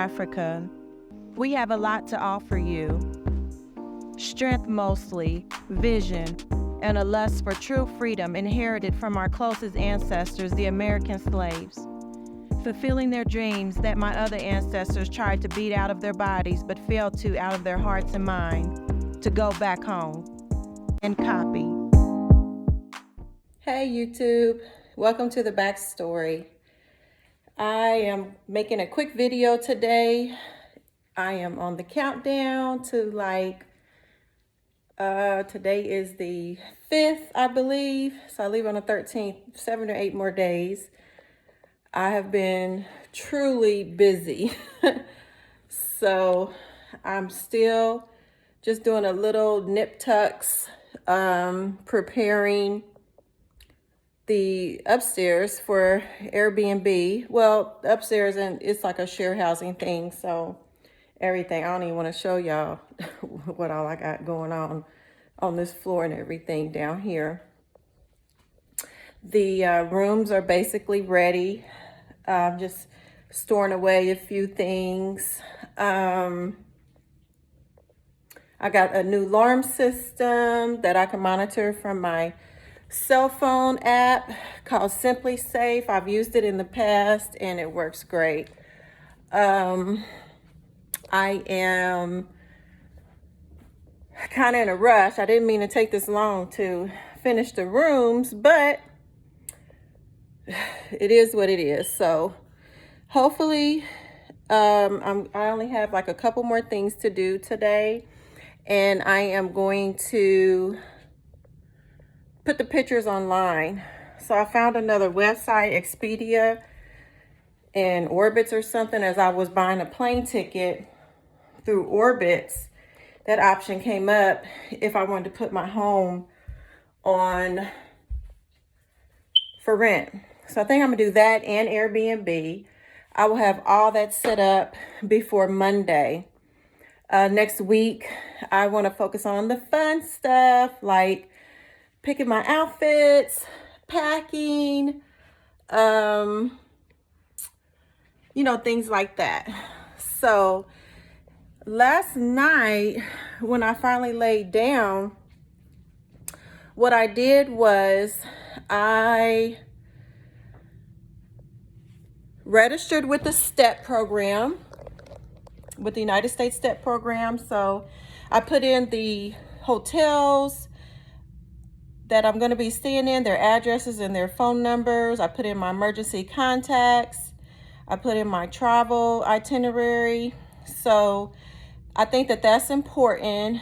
Africa. We have a lot to offer you. Strength mostly, vision, and a lust for true freedom inherited from our closest ancestors, the American slaves. Fulfilling their dreams that my other ancestors tried to beat out of their bodies but failed to out of their hearts and minds, to go back home and copy. Hey YouTube, welcome to the backstory. I am making a quick video today. I am on the countdown to today is the 5th, I believe. So I leave on the 13th, 7 or 8 more days. I have been truly busy. So I'm still just doing a little nip tucks, preparing the upstairs for Airbnb. Well, upstairs, and it's like a share housing thing. So everything, I don't even want to show y'all what all I got going on this floor and everything down here. The rooms are basically ready. I'm just storing away a few things. I got a new alarm system that I can monitor from my cell phone app called Simply Safe. I've used it in the past and it works great. I am kind of in a rush. I didn't mean to take this long to finish the rooms, but it is what it is. So hopefully, I only have like a couple more things to do today, and I am going to put the pictures online. So I found another website, Expedia and Orbitz or something. As I was buying a plane ticket through Orbitz, that option came up if I wanted to put my home on for rent. So I think I'm gonna do that and Airbnb. I will have all that set up before Monday. Next week, I want to focus on the fun stuff like picking my outfits, packing, things like that. So last night, when I finally laid down, what I did was I registered with the STEP program, with the United States STEP program. So I put in the hotels that I'm going to be staying in, their addresses and their phone numbers. I put in my emergency contacts. I put in my travel itinerary. So I think that that's important,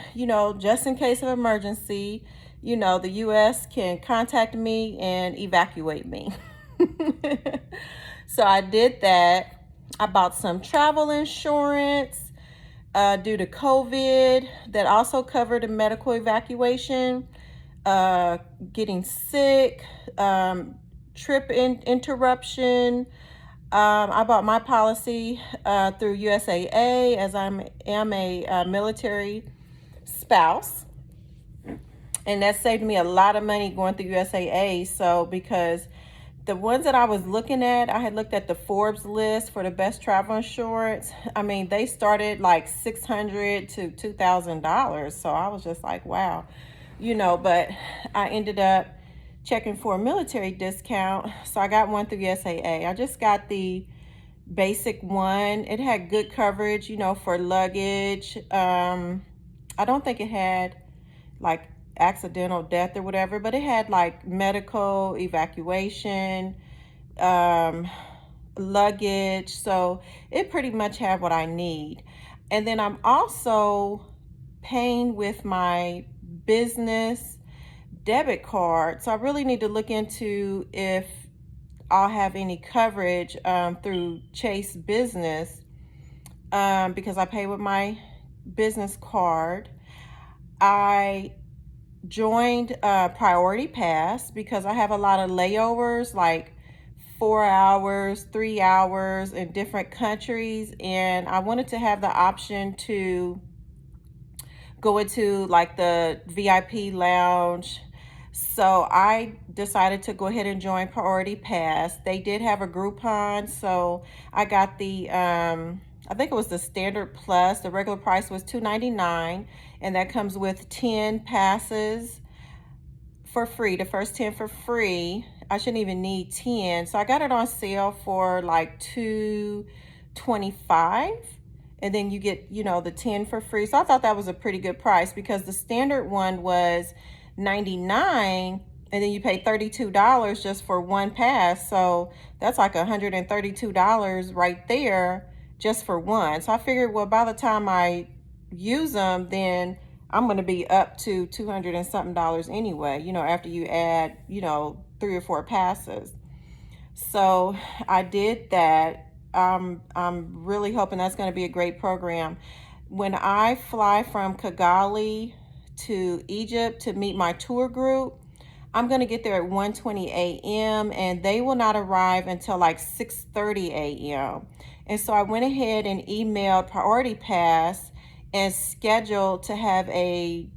just in case of emergency, the U.S. can contact me and evacuate me. So I did that. I bought some travel insurance due to COVID that also covered a medical evacuation, getting sick, trip interruption. I bought my policy through USAA, as I am a military spouse. And that saved me a lot of money going through USAA. So because the ones that I was looking at, I had looked at the Forbes list for the best travel insurance. I mean, they started like $600 to $2,000. So I was just like, wow, but I ended up checking for a military discount. So I got one through USAA. I just got the basic one. It had good coverage, for luggage. I don't think it had like accidental death or whatever, but it had like medical evacuation, luggage. So it pretty much had what I need. And then I'm also paying with my business debit card. So I really need to look into if I'll have any coverage through Chase Business, because I pay with my business card. I joined Priority Pass because I have a lot of layovers, like 4 hours, 3 hours in different countries, and I wanted to have the option to go into like the VIP lounge. So I decided to go ahead and join Priority Pass. They did have a Groupon, so I got the I think it was the Standard Plus. The regular price was $2.99, and that comes with 10 passes for free, the first 10 for free. I shouldn't even need 10. So I got it on sale for like $2.25. And then you get, the 10 for free. So I thought that was a pretty good price because the standard one was $99, and then you pay $32 just for one pass. So that's like $132 right there just for one. So I figured, well, by the time I use them, then I'm going to be up to $200 and something anyway, after you add, 3 or 4 passes. So I did that. I'm really hoping that's going to be a great program. When I fly from Kigali to Egypt to meet my tour group, I'm going to get there at 1:20 a.m. and they will not arrive until like 6:30 a.m. And so I went ahead and emailed Priority Pass and scheduled to have a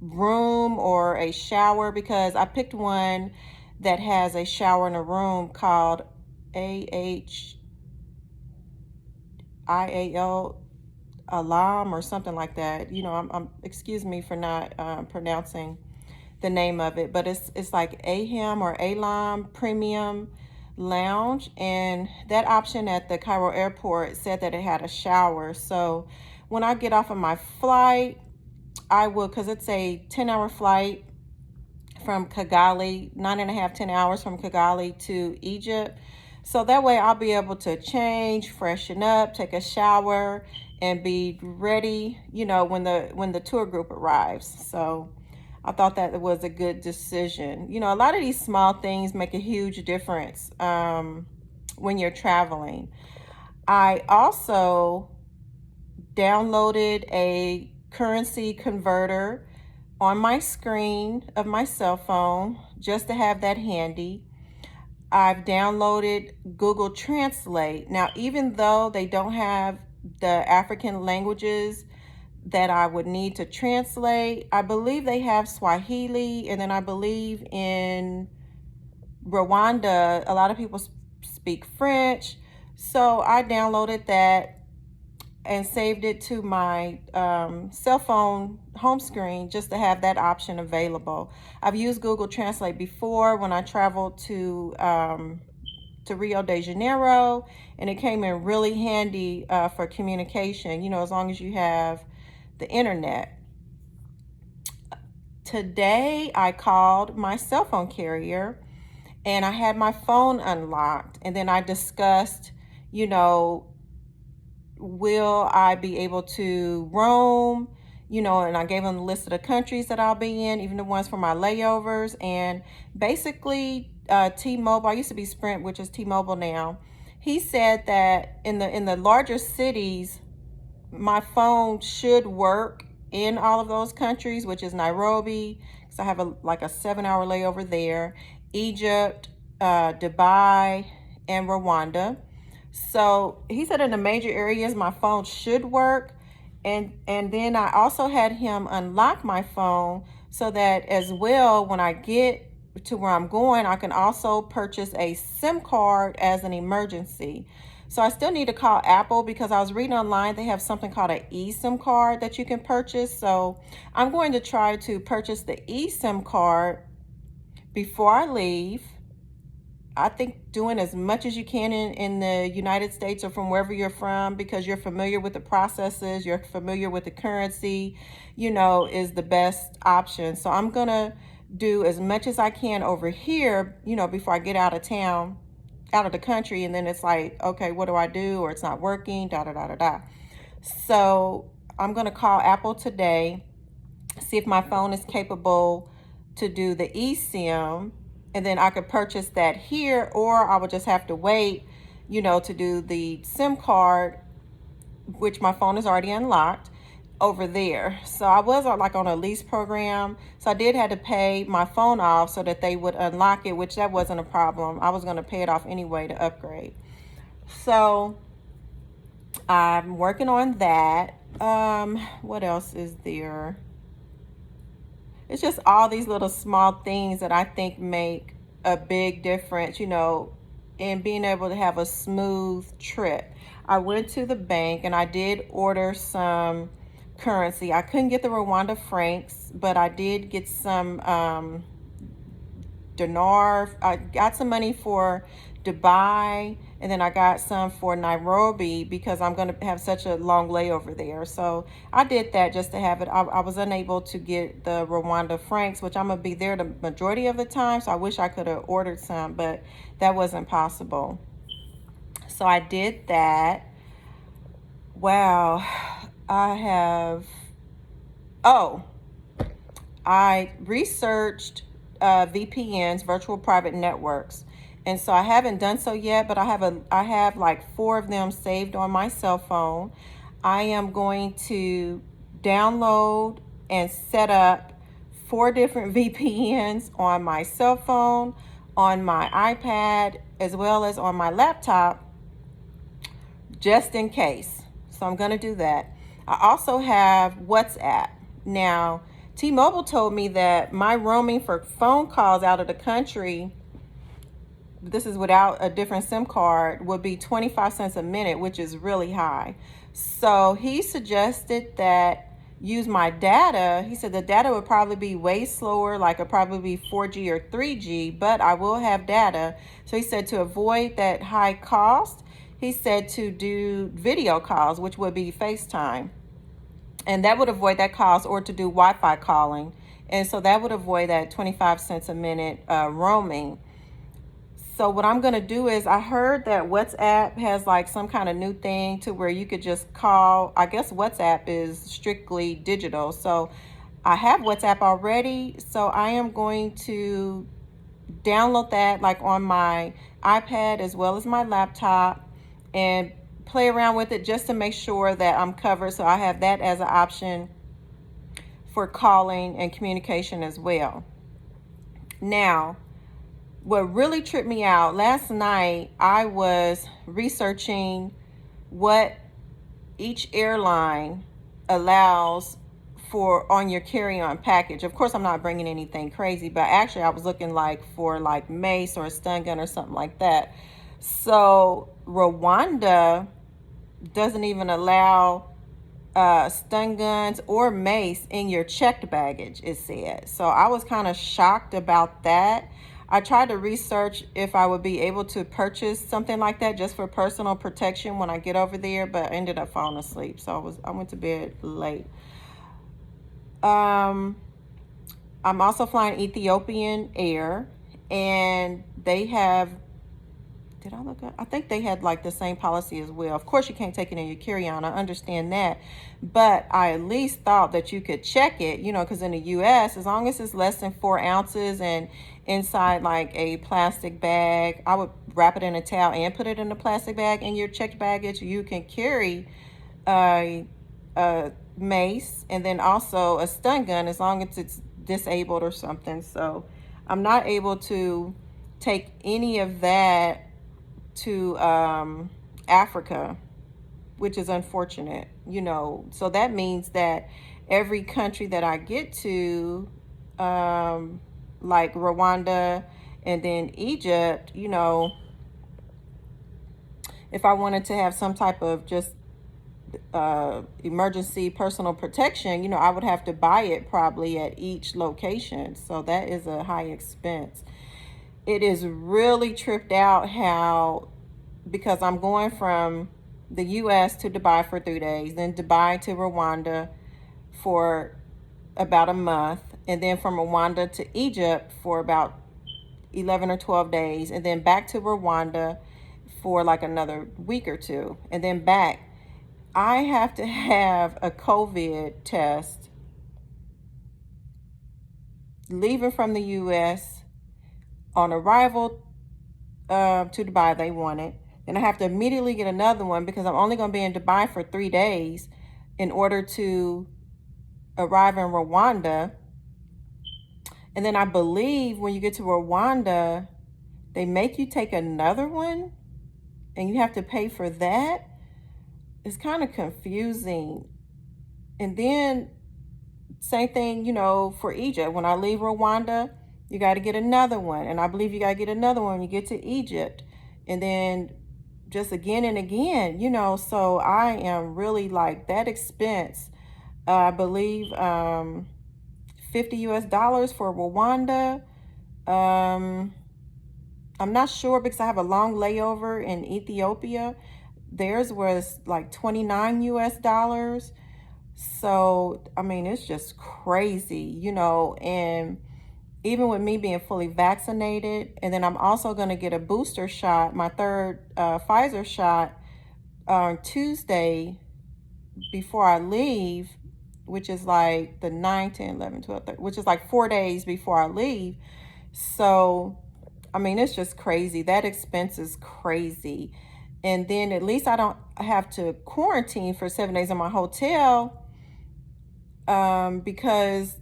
room or a shower, because I picked one that has a shower in a room called AHIAL Alam or something like that. I'm excuse me for not pronouncing the name of it, but it's like AHAM or ALAM Premium Lounge, and that option at the Cairo airport said that it had a shower. So when I get off of my flight, I will, because it's a 10-hour flight from Kigali, 9.5, 10 hours from Kigali to Egypt. So that way I'll be able to change, freshen up, take a shower, and be ready, when the tour group arrives. So I thought that was a good decision. A lot of these small things make a huge difference when you're traveling. I also downloaded a currency converter on my screen of my cell phone just to have that handy. I've downloaded Google Translate. Now, even though they don't have the African languages that I would need to translate, I believe they have Swahili, and then I believe in Rwanda, a lot of people speak French. So I downloaded that and saved it to my cell phone home screen just to have that option available. I've used Google Translate before when I traveled to Rio de Janeiro, and it came in really handy for communication, as long as you have the internet. Today, I called my cell phone carrier, and I had my phone unlocked, and then I discussed, will I be able to roam, and I gave them the list of the countries that I'll be in, even the ones for my layovers. And basically, T-Mobile, I used to be Sprint, which is T-Mobile now. He said that in the larger cities, my phone should work in all of those countries, which is Nairobi, because I have a 7-hour layover there, Egypt, Dubai, and Rwanda. So he said in the major areas my phone should work, and then I also had him unlock my phone so that as well, when I get to where I'm going, I can also purchase a SIM card as an emergency. So I still need to call Apple, because I was reading online they have something called an eSIM card that you can purchase. So I'm going to try to purchase the eSIM card before I leave. I think doing as much as you can in the United States or from wherever you're from, because you're familiar with the processes, you're familiar with the currency, is the best option. So I'm going to do as much as I can over here, before I get out of town, out of the country. And then it's like, okay, what do I do? Or it's not working, da, da, da, da, da. So I'm going to call Apple today, see if my phone is capable to do the eSIM, and then I could purchase that here, or I would just have to wait, to do the SIM card, which my phone is already unlocked, over there. So I was on a lease program, so I did have to pay my phone off so that they would unlock it, which that wasn't a problem. I was going to pay it off anyway to upgrade. So I'm working on that. What else is there? It's just all these little small things that I think make a big difference, in being able to have a smooth trip. I went to the bank and I did order some currency. I couldn't get the Rwanda francs, but I did get some dinar. I got some money for Dubai, and then I got some for Nairobi because I'm going to have such a long layover there. So I did that just to have it. I was unable to get the Rwanda francs, which I'm going to be there the majority of the time. So I wish I could have ordered some, but that wasn't possible. So I did that. Wow. I researched VPNs, virtual private networks. And so I haven't done so yet, but I have like 4 of them saved on my cell phone. I am going to download and set up 4 different VPNs on my cell phone, on my iPad, as well as on my laptop, just in case. So I'm going to do that. I also have WhatsApp. Now, T-Mobile told me that my roaming for phone calls out of the country, this is without a different SIM card, would be 25 cents a minute, which is really high. So he suggested that use my data. He said the data would probably be way slower, like it'd probably be 4G or 3G, but I will have data. So he said to avoid that high cost, he said to do video calls, which would be FaceTime. And that would avoid that cost, or to do Wi-Fi calling. And so that would avoid that 25 cents a minute roaming. So what I'm going to do is, I heard that WhatsApp has like some kind of new thing to where you could just call. I guess WhatsApp is strictly digital. So I have WhatsApp already. So I am going to download that like on my iPad as well as my laptop and play around with it just to make sure that I'm covered. So I have that as an option for calling and communication as well. Now, what really tripped me out, last night I was researching what each airline allows for on your carry-on package. Of course, I'm not bringing anything crazy, but actually I was looking like for like mace or a stun gun or something like that. So Rwanda doesn't even allow stun guns or mace in your checked baggage, it said. So I was kind of shocked about that. I tried to research if I would be able to purchase something like that just for personal protection when I get over there, but I ended up falling asleep. So I went to bed late. I'm also flying Ethiopian Air, and they have, did I look up? I think they had like the same policy as well. Of course, you can't take it in your carry-on. I understand that. But I at least thought that you could check it, because in the U.S., as long as it's less than 4 ounces and inside like a plastic bag, I would wrap it in a towel and put it in a plastic bag in your checked baggage. You can carry a mace and then also a stun gun as long as it's disabled or something. So I'm not able to take any of that to Africa, which is unfortunate, So that means that every country that I get to, like Rwanda and then Egypt, if I wanted to have some type of just emergency personal protection, I would have to buy it probably at each location. So that is a high expense. It is really tripped out how, because I'm going from the U.S. to Dubai for 3 days, then Dubai to Rwanda for about a month, and then from Rwanda to Egypt for about 11 or 12 days, and then back to Rwanda for like another week or 2, and then back. I have to have a COVID test leaving from the U.S. on arrival to Dubai. They want it. Then I have to immediately get another one because I'm only going to be in Dubai for 3 days in order to arrive in Rwanda. And then I believe when you get to Rwanda, they make you take another one and you have to pay for that. It's kind of confusing. And then same thing, for Egypt. When I leave Rwanda, you got to get another one. And I believe you got to get another one when you get to Egypt. And then just again and again, you know. So I am really like that expense. I believe 50 US dollars for Rwanda. Um, I'm not sure because I have a long layover in Ethiopia. Theirs was like 29 US dollars. So, I mean, it's just crazy, you know, and even with me being fully vaccinated, and then I'm also going to get a booster shot, my third Pfizer shot on Tuesday before I leave, which is like the 9, 10, 11, 12, 13, which is like 4 days before I leave. So, I mean, it's just crazy. That expense is crazy. And then at least I don't have to quarantine for 7 days in my hotel because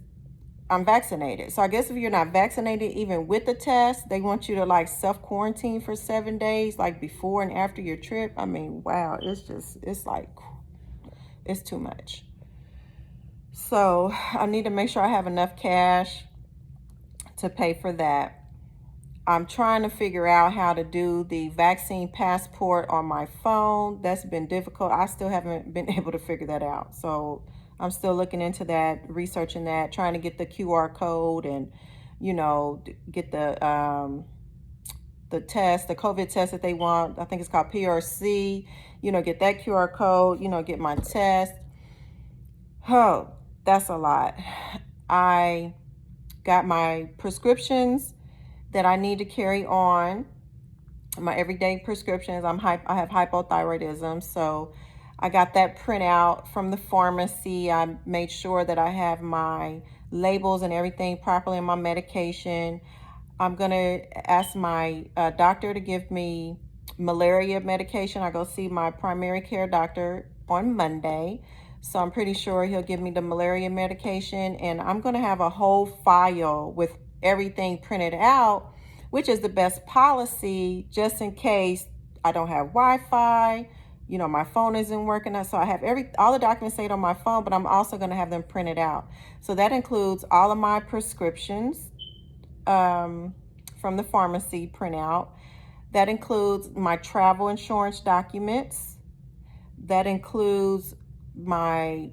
I'm vaccinated. So I guess if you're not vaccinated, even with the test, they want you to like self-quarantine for 7 days, like before and after your trip. I mean, wow, it's like, it's too much. So I need to make sure I have enough cash to pay for that. I'm trying to figure out how to do the vaccine passport on my phone. That's been difficult. I still haven't been able to figure that out. So I'm still looking into that, researching that, trying to get the QR code and, you know, get the test, the COVID test that they want. I think it's called PRC, you know, get that QR code, you know, get my test. Oh, that's a lot. I got my prescriptions that I need to carry on, my everyday prescriptions. I have hypothyroidism, so I got that printout from the pharmacy. I made sure that I have my labels and everything properly in my medication. I'm gonna ask my doctor to give me malaria medication. I go see my primary care doctor on Monday. So I'm pretty sure he'll give me the malaria medication, and I'm gonna have a whole file with everything printed out, which is the best policy just in case I don't have Wi-Fi, you know, my phone isn't working. So I have all the documents saved on my phone, but I'm also gonna have them printed out. So that includes all of my prescriptions from the pharmacy printout. That includes my travel insurance documents. That includes I'm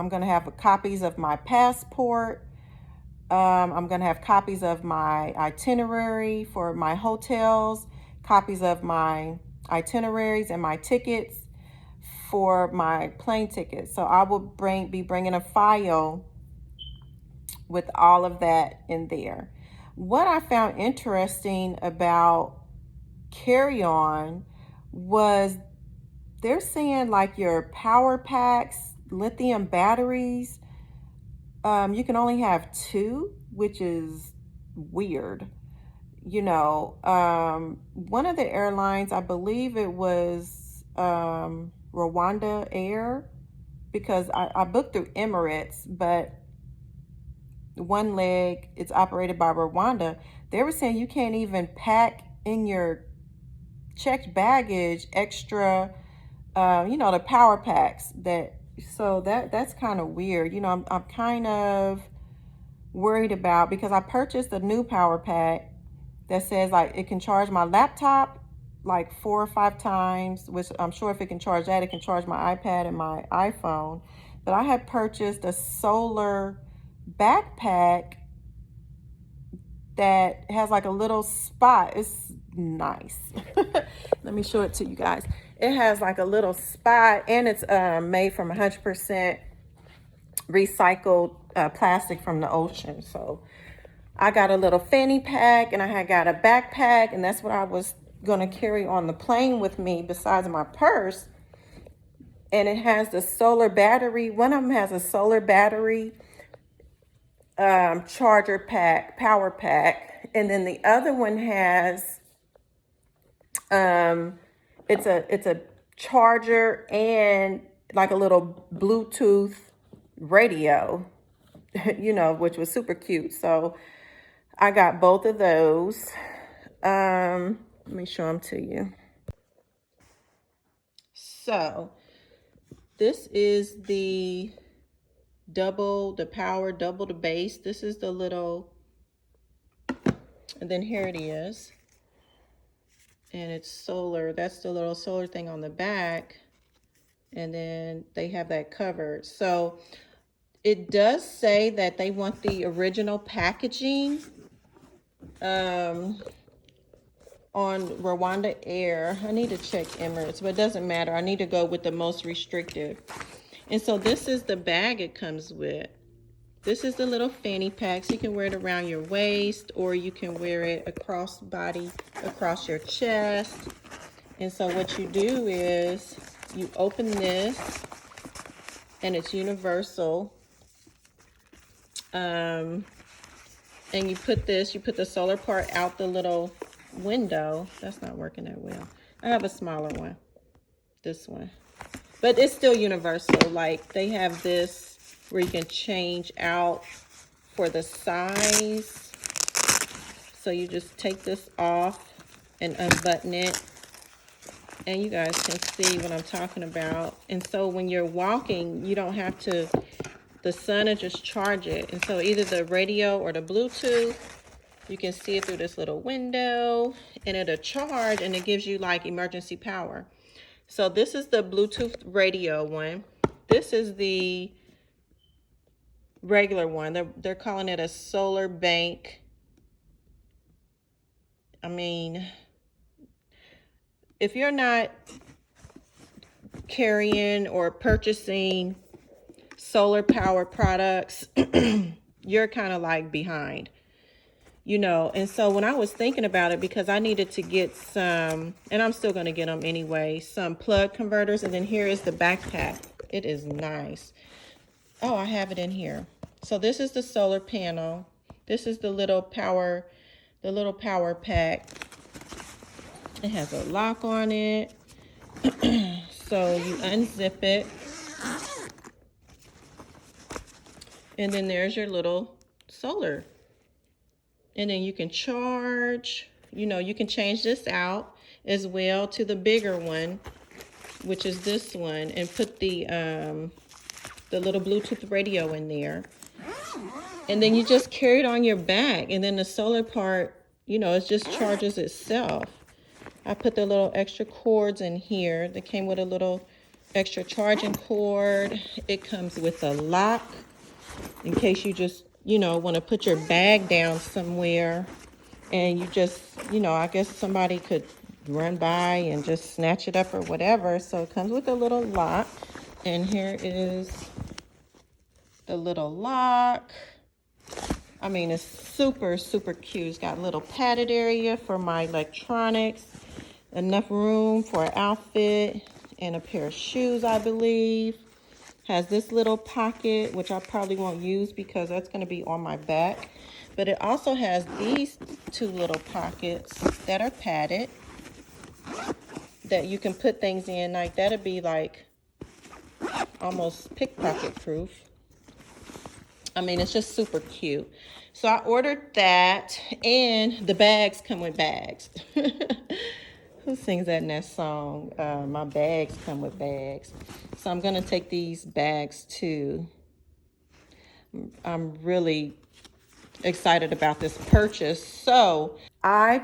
going to have copies of my passport. I'm going to have copies of my itinerary for my hotels, copies of my itineraries and my tickets for my plane tickets. So I will be bringing a file with all of that in there. What I found interesting about carry-on was they're saying like your power packs, lithium batteries, you can only have 2, which is weird. You know, one of the airlines, I believe it was Rwanda Air, because I booked through Emirates, but one leg it's operated by Rwanda. They were saying you can't even pack in your checked baggage extra, you know, the power packs so that's kind of weird. You know, I'm kind of worried about, because I purchased a new power pack that says like it can charge my laptop like 4 or 5 times, which I'm sure if it can charge that, it can charge my iPad and my iPhone. But I had purchased a solar backpack that has like a little spot. It's nice. Let me show it to you guys. It has like a little spot, and it's made from 100% recycled plastic from the ocean. So I got a little fanny pack, and I had got a backpack, and that's what I was going to carry on the plane with me besides my purse. And it has the solar battery. One of them has a solar battery charger pack, power pack, and then the other one has it's a charger and like a little Bluetooth radio, you know, which was super cute. So I got both of those. Let me show them to you. So this is the power, double the base. This is the little, and then here it is. and it's solar. That's the little solar thing on the back. And then they have that covered. So it does say that they want the original packaging on Rwanda Air. I need to check Emirates, but it doesn't matter. I need to go with the most restrictive. And so this is the bag it comes with. This is the little fanny pack, so you can wear it around your waist, or you can wear it across body, across your chest. And so what you do is you open this, and it's universal. And you put the solar part out the little window. That's not working that well. I have a smaller one, this one. But it's still universal. Like, they have this where you can change out for the size. So you just take this off and unbutton it. And you guys can see what I'm talking about. And so when you're walking, you don't have to, the sun will just charge it. And so either the radio or the Bluetooth, you can see it through this little window, and it'll charge, and it gives you like emergency power. So this is the Bluetooth radio one. This is the regular one. They're calling it a solar bank. I mean, if you're not carrying or purchasing solar power products, you're kind of like behind, you know. And so when I was thinking about it, because I needed to get some, and I'm still going to get them anyway, some plug converters. And then here is the backpack. It is nice. Oh, I have it in here. So this is the solar panel. This is the little power pack. It has a lock on it. So you unzip it. And then there's your little solar. And then you can charge, you know, you can change this out as well to the bigger one, which is this one, and put the little Bluetooth radio in there. And then you just carry it on your back, and then the solar part, you know, it just charges itself. I put the little extra cords in here. They came with a little extra charging cord. It comes with a lock in case you just, you know, want to put your bag down somewhere, and you just, you know, I guess somebody could run by and just snatch it up or whatever. So it comes with a little lock, and here is the little lock. I mean, it's super, super cute. It's got a little padded area for my electronics, enough room for an outfit and a pair of shoes, I believe. Has this little pocket, which I probably won't use because that's going to be on my back. But it also has these two little pockets that are padded that you can put things in. Like, that'd be like almost pickpocket proof. I mean, it's just super cute. So I ordered that, and the bags come with bags. Who sings that in that song? My bags come with bags. So I'm going to take these bags too. I'm really excited about this purchase. So I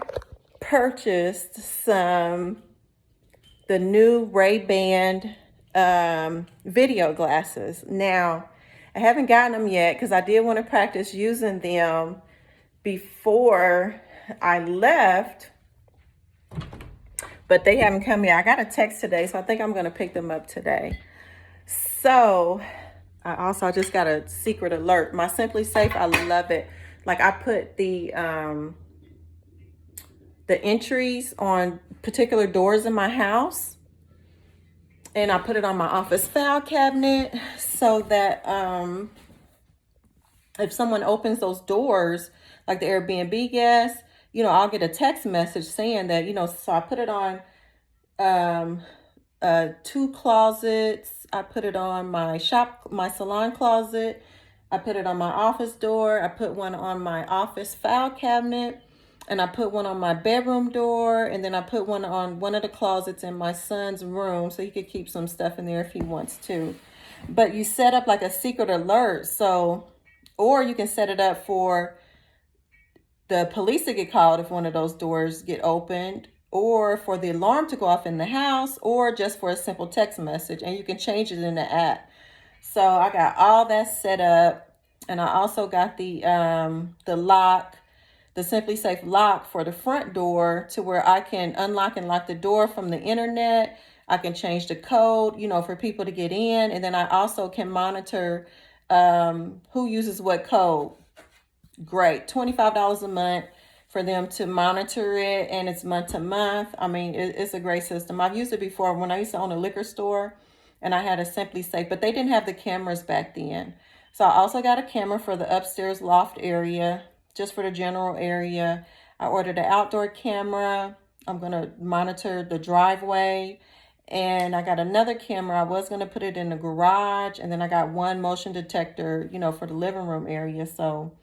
purchased the new Ray-Ban video glasses. Now, I haven't gotten them yet because I did want to practice using them before I left, but they haven't come yet. I got a text today, so I think I'm going to pick them up today. So I just got a secret alert. My Simply Safe, I love it. Like, I put the entries on particular doors in my house, and I put it on my office file cabinet so that if someone opens those doors, like the Airbnb guests, you know, I'll get a text message saying that, you know. So I put it on 2 closets. I put it on my salon closet. I put it on my office door. I put one on my office file cabinet. And I put one on my bedroom door, and then I put one on one of the closets in my son's room, so he could keep some stuff in there if he wants to. But you set up like a secret alert, so, or you can set it up for the police to get called if one of those doors get opened, or for the alarm to go off in the house, or just for a simple text message. And you can change it in the app. So I got all that set up. And I also got the lock, the Simply Safe lock for the front door, to where I can unlock and lock the door from the internet. I can change the code, for people to get in. And then I also can monitor who uses what code. Great. $25 a month for them to monitor it, and it's month to month. I mean, it's a great system. I've used it before when I used to own a liquor store, and I had a Simply Safe, but they didn't have the cameras back then. So I also got a camera for the upstairs loft area, just for the general area. I ordered an outdoor camera. I'm going to monitor the driveway. And I got another camera. I was going to put it in the garage. And then I got one motion detector, for the living room area. So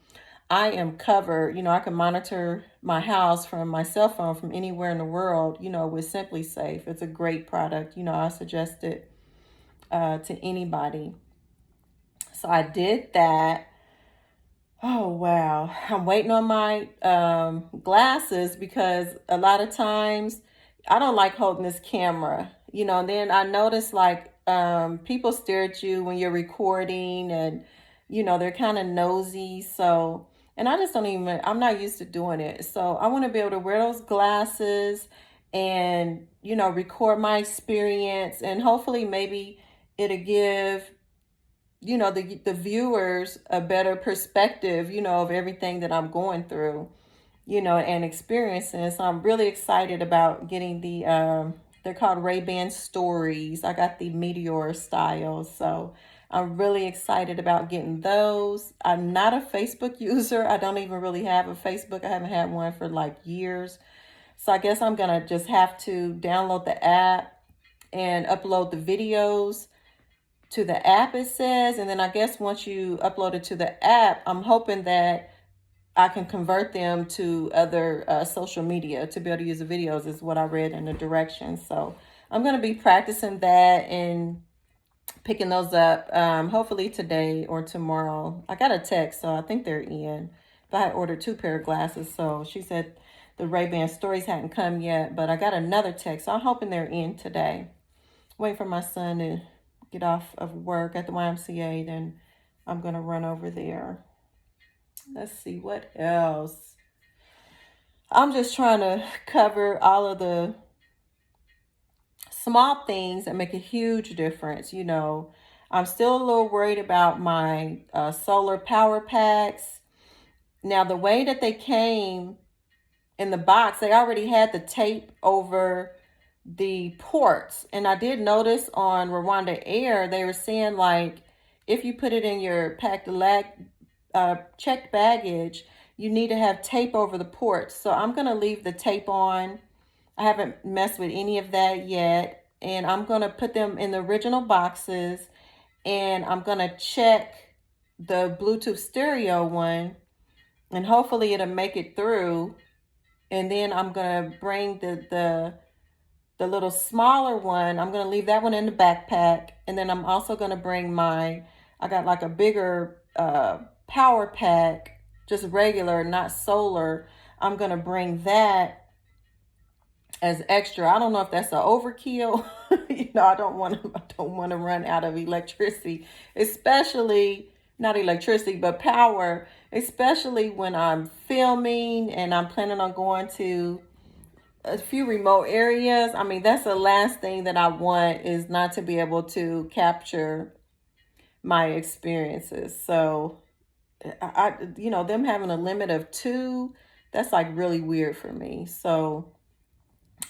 I am covered. I can monitor my house from my cell phone from anywhere in the world, with Simply Safe. It's a great product. I suggest it to anybody. So I did that. Oh, wow. I'm waiting on my glasses, because a lot of times I don't like holding this camera, and then I notice like people stare at you when you're recording, and, they're kind of nosy. So, and I just I'm not used to doing it. So I want to be able to wear those glasses and, record my experience, and hopefully maybe it'll give the viewers a better perspective, of everything that I'm going through, and experiencing. So I'm really excited about getting they're called Ray-Ban Stories. I got the Meteor style. So I'm really excited about getting those. I'm not a Facebook user. I don't even really have a Facebook. I haven't had one for like years. So I guess I'm going to just have to download the app and upload the videos to the app, it says. And then I guess once you upload it to the app, I'm hoping that I can convert them to other social media to be able to use the videos, is what I read in the directions. So I'm going to be practicing that and picking those up hopefully today or tomorrow. I got a text, so I think they're in. But I had ordered 2 pair of glasses, so she said the Ray-Ban Stories hadn't come yet, but I got another text, so I'm hoping they're in today. Waiting for my son to get off of work at the YMCA, then I'm going to run over there. Let's see what else. I'm just trying to cover all of the small things that make a huge difference. I'm still a little worried about my solar power packs. Now, the way that they came in the box, they already had the tape over the ports. And I did notice on Rwanda Air, they were saying like, if you put it in your checked baggage, you need to have tape over the ports. So I'm going to leave the tape on. I haven't messed with any of that yet. And I'm going to put them in the original boxes. And I'm going to check the Bluetooth stereo one. And hopefully it'll make it through. And then I'm going to bring the little smaller one. I'm going to leave that one in the backpack. And then I'm also going to bring I got like a bigger power pack, just regular, not solar. I'm going to bring that as extra. I don't know if that's an overkill. I don't want to run out of electricity, especially not electricity, but power, especially when I'm filming and I'm planning on going to a few remote areas. I mean, that's the last thing that I want, is not to be able to capture my experiences. So I them having a limit of 2, that's like really weird for me. So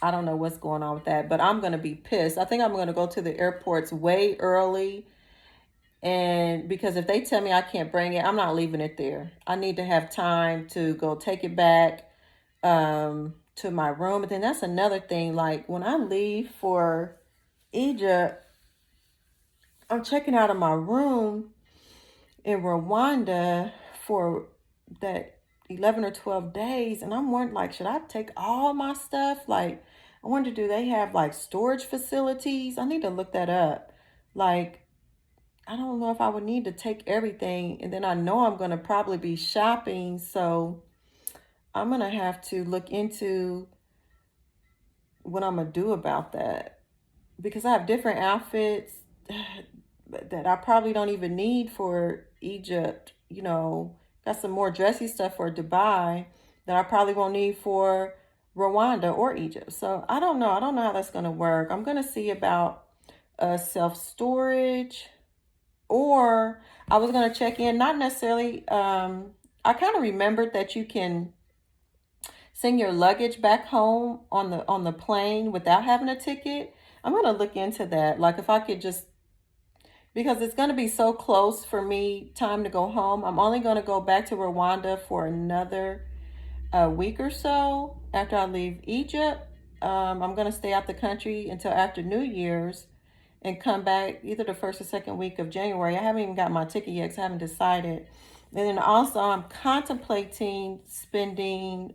I don't know what's going on with that, but I'm going to be pissed. I think I'm going to go to the airports way early. And because if they tell me I can't bring it, I'm not leaving it there. I need to have time to go take it back to my room. But then that's another thing. Like when I leave for Egypt, I'm checking out of my room in Rwanda for that 11 or 12 days. And I'm wondering, like, should I take all my stuff? Like, I wonder, do they have like storage facilities? I need to look that up. Like, I don't know if I would need to take everything. And then I know I'm going to probably be shopping. So I'm going to have to look into what I'm gonna do about that, because I have different outfits that I probably don't even need for Egypt. Got some more dressy stuff for Dubai that I probably won't need for Rwanda or Egypt. So I don't know. I don't know how that's gonna work. I'm gonna see about self-storage, or I was gonna check in, not necessarily. I kind of remembered that you can send your luggage back home on the plane without having a ticket. I'm gonna look into that. Like if I could just, because it's gonna be so close for me time to go home. I'm only gonna go back to Rwanda for another week or so after I leave Egypt. I'm gonna stay out the country until after New Year's and come back either the first or second week of January. I haven't even got my ticket yet, so I haven't decided. And then also, I'm contemplating spending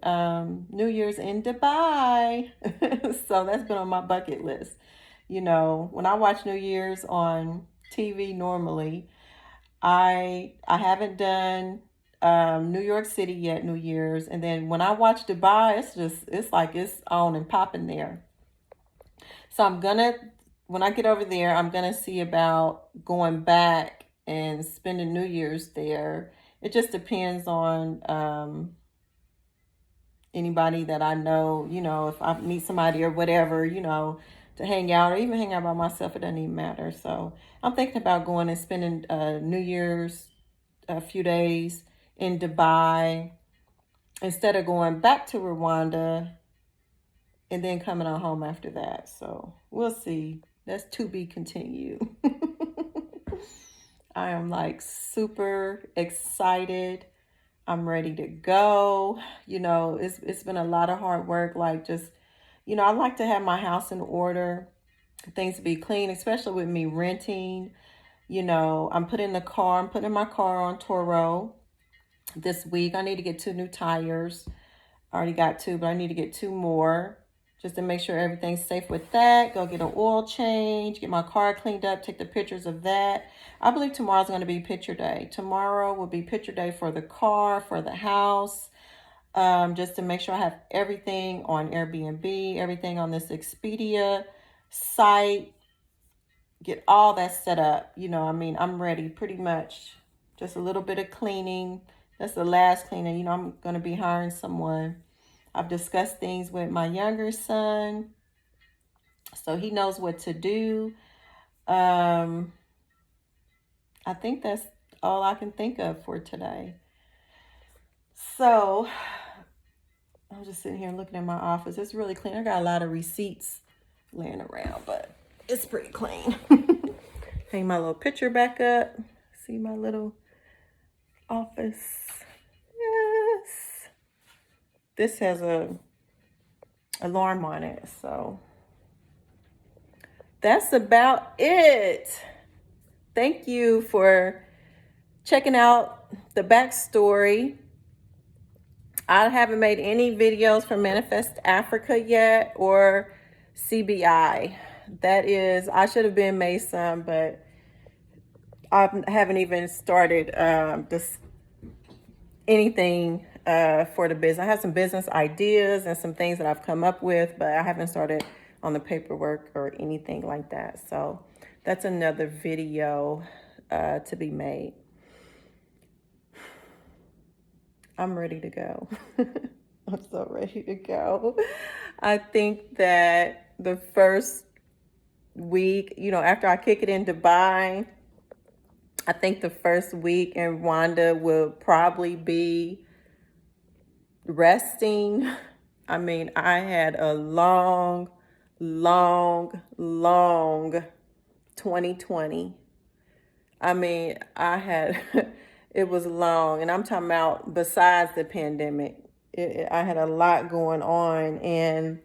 New Year's in Dubai. So that's been on my bucket list. When I watch New Year's on TV normally, I haven't done New York City yet, New Year's. And then when I watch Dubai, it's like it's on and popping there. So when I get over there, I'm gonna see about going back and spending New Year's there. It just depends on anybody that I know, if I meet somebody or whatever, to hang out or even hang out by myself, it doesn't even matter. So I'm thinking about going and spending New Year's a few days in Dubai instead of going back to Rwanda and then coming on home after that. So we'll see. That's to be continued. I am like super excited. I'm ready to go. It's been a lot of hard work. Like just, I like to have my house in order, things to be clean, especially with me renting. I'm putting my car on Toro this week. I need to get 2 new tires. I already got 2, but I need to get 2 more just to make sure everything's safe with that. Go get an oil change, get my car cleaned up, take the pictures of that. I believe tomorrow's going to be picture day. Tomorrow will be picture day for the car, for the house, just to make sure I have everything on Airbnb, everything on this Expedia site, get all that set up. I'm ready pretty much. Just a little bit of cleaning. That's the last cleaning. I'm going to be hiring someone. I've discussed things with my younger son, so he knows what to do. I think that's all I can think of for today. So I'm just sitting here looking at my office. It's really clean. I got a lot of receipts laying around, but it's pretty clean. Hang my little picture back up. See my little office. Yes. This has a alarm on it, so that's about it. Thank you for checking out the backstory. I haven't made any videos for Manifest Africa yet or CBI. I should have been made some, but I haven't even started anything for the business. I have some business ideas and some things that I've come up with, but I haven't started on the paperwork or anything like that. So that's another video to be made. I'm ready to go. I'm so ready to go. I think that the first week, after I kick it in Dubai, I think the first week in Rwanda will probably be resting. I mean, I had a long 2020. I mean, it was long, and I'm talking about besides the pandemic. I had a lot going on, and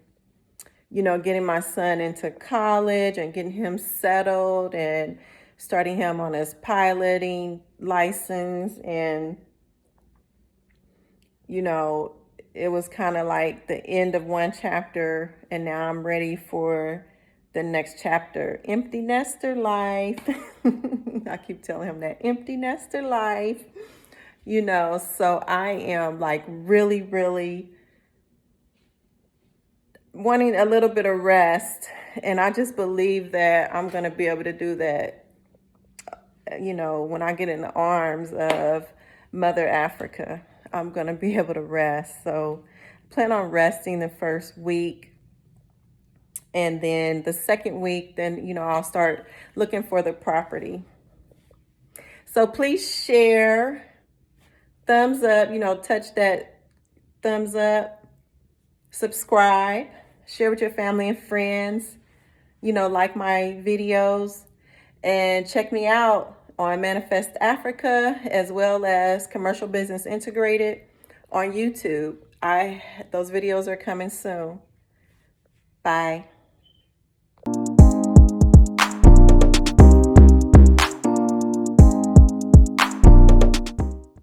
getting my son into college and getting him settled and starting him on his piloting license. And it was kind of like the end of one chapter, and now I'm ready for the next chapter. Empty nester life. I keep telling him that, empty nester life. So I am like really wanting a little bit of rest. And I just believe that I'm going to be able to do that, when I get in the arms of Mother Africa. I'm going to be able to rest. So plan on resting the first week. And then the second week, then, I'll start looking for the property. So please share, thumbs up, touch that thumbs up, subscribe, share with your family and friends, like my videos, and check me out on Manifest Africa as well as Commercial Business Integrated on YouTube. Those videos are coming soon. Bye.